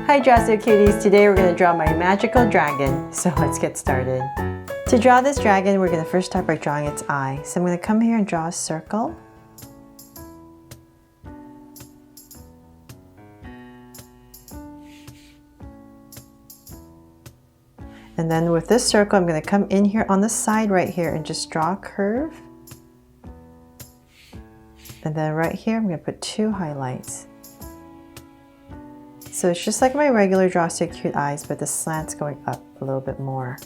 Hi Drastic Cuties, today we're going to draw my magical dragon, so let's get started. To draw this dragon, we're going to first start by drawing its eye. So I'm going to come here and draw a circle. And then with this circle, I'm going to come in here on the side right here and just draw a curve. And then right here, I'm going to put two highlights. So it's just like my regular Draw Stick Cute eyes, but the slant's going up a little bit more,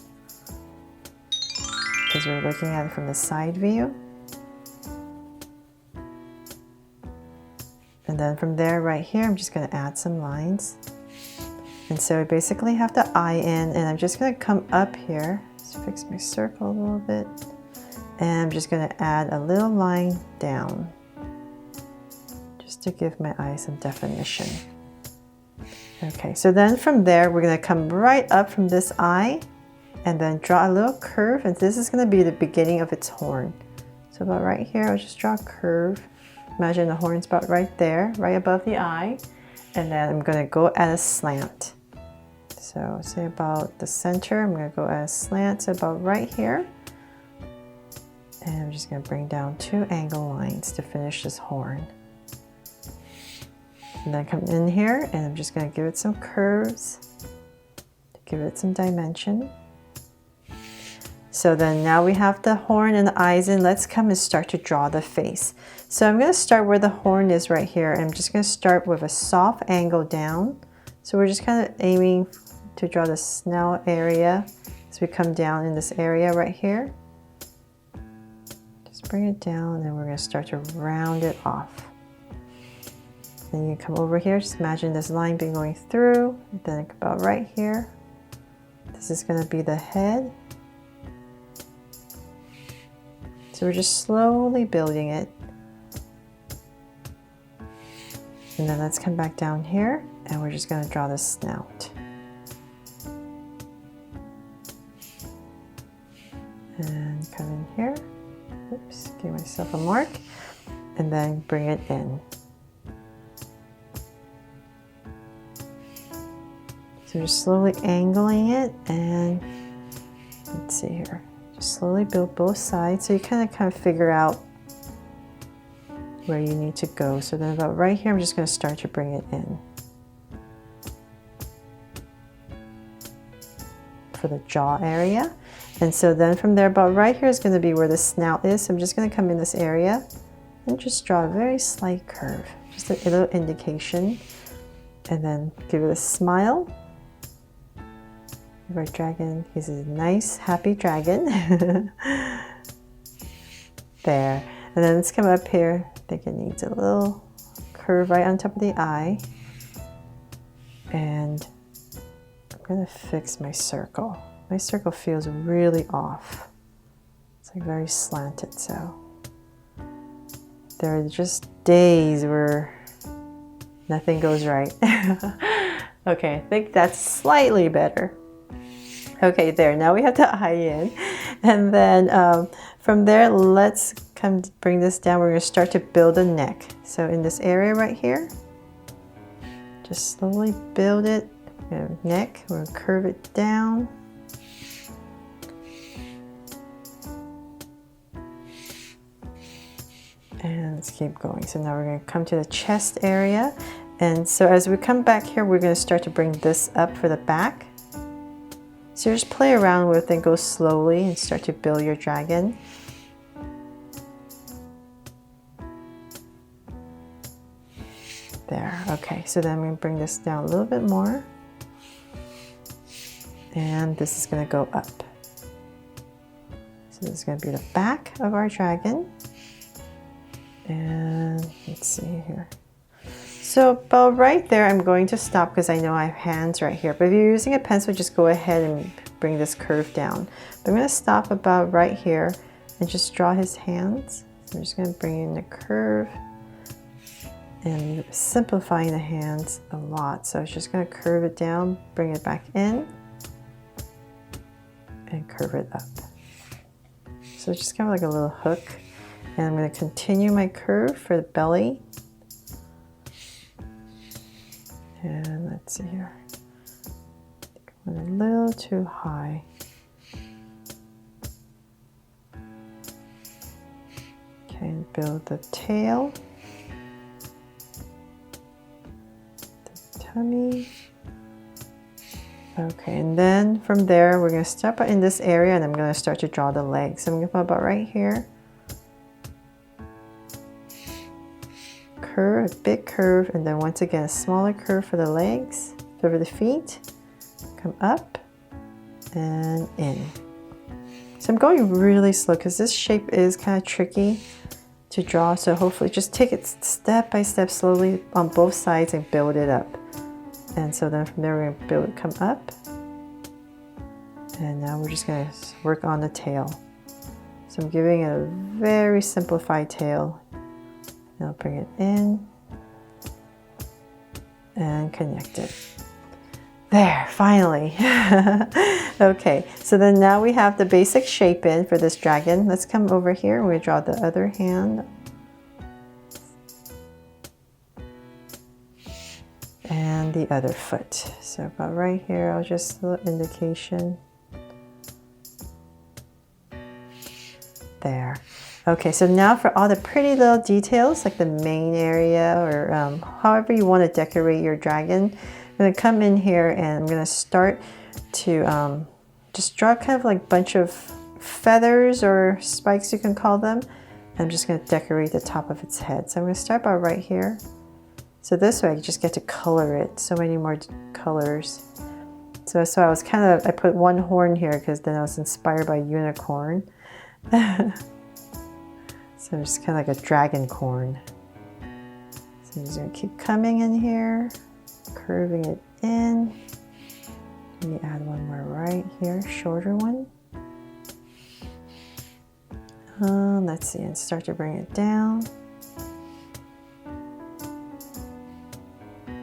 because we're looking at it from the side view. And then from there, right here, I'm just going to add some lines. And so I basically have the eye in, and I'm just going to come up here, just fix my circle a little bit, and I'm just going to add a little line down, just to give my eye some definition. Okay, so then from there, we're going to come right up from this eye and then draw a little curve, and this is going to be the beginning of its horn. So about right here, I'll just draw a curve. Imagine the horn's about right there, right above the eye, and then I'm going to go at a slant. So say about the center, I'm going to go at a slant, so about right here. And I'm just going to bring down two angle lines to finish this horn. And then come in here and I'm just going to give it some curves to give it some dimension. So then now we have the horn and the eyes in. Let's come and start to draw the face. So I'm going to start where the horn is right here. I'm just going to start with a soft angle down. So we're just kind of aiming to draw the snout area as we come down in this area right here. Just bring it down and then we're going to start to round it off. Then you come over here, just imagine this line being going through, and then about right here. This is going to be the head. So we're just slowly building it. And then let's come back down here, and we're just going to draw the snout. And come in here. Oops, give myself a mark. And then bring it in. So just slowly angling it, and let's see here, just slowly build both sides so you kind of figure out where you need to go. So then about right here, I'm just going to start to bring it in for the jaw area. And so then from there, about right here is going to be where the snout is. So I'm just going to come in this area and just draw a very slight curve, just a little indication, and then give it a smile. Our dragon, he's a nice, happy dragon. There. And then let's come up here. I think it needs a little curve right on top of the eye. And I'm going to fix my circle. My circle feels really off. It's like very slanted, so there are just days where nothing goes right. Okay, I think that's slightly better. Okay, there, now we have the eye in. And then from there, let's come bring this down. We're going to start to build a neck. So in this area right here, just slowly build it. Neck, we're going to curve it down. And let's keep going. So now we're going to come to the chest area. And so as we come back here, we're going to start to bring this up for the back. So just play around with it and go slowly and start to build your dragon. There, okay, so then I'm going to bring this down a little bit more. And this is going to go up. So this is going to be the back of our dragon. And let's see here. So about right there, I'm going to stop because I know I have hands right here. But if you're using a pencil, just go ahead and bring this curve down. But I'm going to stop about right here and just draw his hands. So I'm just going to bring in the curve and simplifying the hands a lot. So it's just going to curve it down, bring it back in, and curve it up. So it's just kind of like a little hook. And I'm going to continue my curve for the belly. And let's see here. Went a little too high. Okay, and build the tail, the tummy. Okay, and then from there, we're going to step in this area and I'm going to start to draw the legs. So I'm going to put about right here. Curve, a big curve, and then once again, a smaller curve for the legs, over the feet. Come up and in. So I'm going really slow because this shape is kind of tricky to draw. So hopefully just take it step by step slowly on both sides and build it up. And so then from there we're going to build it, come up. And now we're just going to work on the tail. So I'm giving it a very simplified tail. And I'll bring it in and connect it. There, finally. Okay, so then now we have the basic shape in for this dragon. Let's come over here and we draw the other hand. And the other foot. So about right here, I'll just a little indication. There. Okay, so now for all the pretty little details, like the mane area or however you want to decorate your dragon, I'm going to come in here and I'm going to start to just draw kind of like a bunch of feathers or spikes, you can call them. I'm just going to decorate the top of its head. So I'm going to start by right here. So this way I just get to color it. So many more colors. So I was kind of, I put one horn here because then I was inspired by unicorn. So it's kind of like a Dragoncorn. So I'm just going to keep coming in here, curving it in. Let me add one more right here, shorter one. Let's see, and start to bring it down.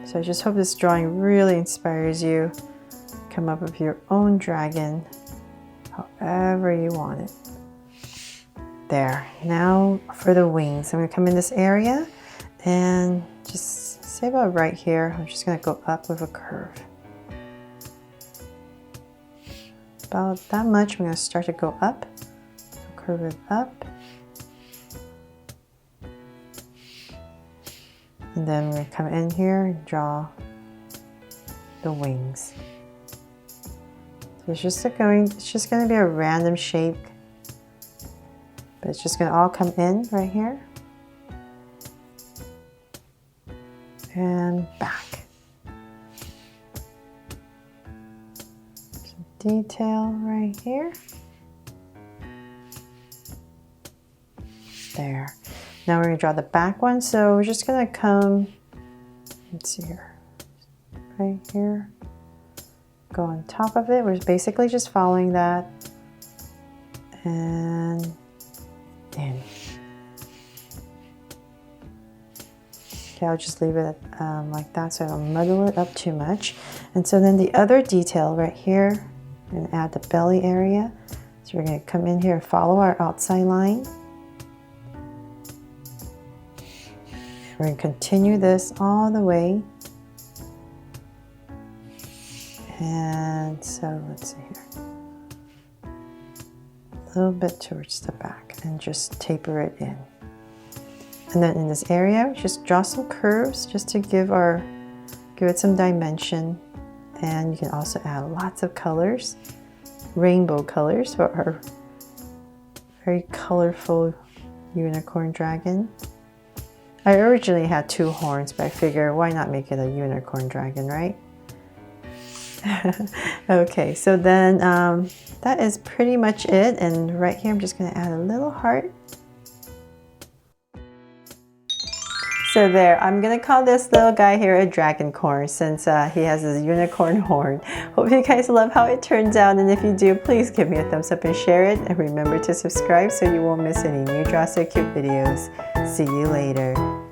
So I just hope this drawing really inspires you. Come up with your own dragon, however you want it. There, now for the wings. I'm going to come in this area and just say about right here, I'm just going to go up with a curve. About that much, I'm going to start to go up, curve it up. And then we're going to come in here and draw the wings. So it's just going to be a random shape. But it's just going to all come in right here. And back. Some detail right here. There. Now we're going to draw the back one. So we're just going to come, let's see here, right here. Go on top of it. We're basically just following that. And in. Okay, I'll just leave it like that so I don't muddle it up too much. And so then the other detail right here, I'm going to add the belly area. So we're going to come in here and follow our outside line. We're going to continue this all the way. And so let's see here. A little bit towards the back and just taper it in. And then in this area, just draw some curves just to give it some dimension. And you can also add lots of colors, rainbow colors for our very colorful unicorn dragon. I originally had 2 horns, but I figure why not make it a unicorn dragon, right? Okay, so then that is pretty much it. And right here, I'm just going to add a little heart. So there, I'm going to call this little guy here a Dragoncorn since he has his unicorn horn. Hope you guys love how it turns out, and if you do, please give me a thumbs up and share it. And remember to subscribe so you won't miss any new Draw So Cute videos. See you later.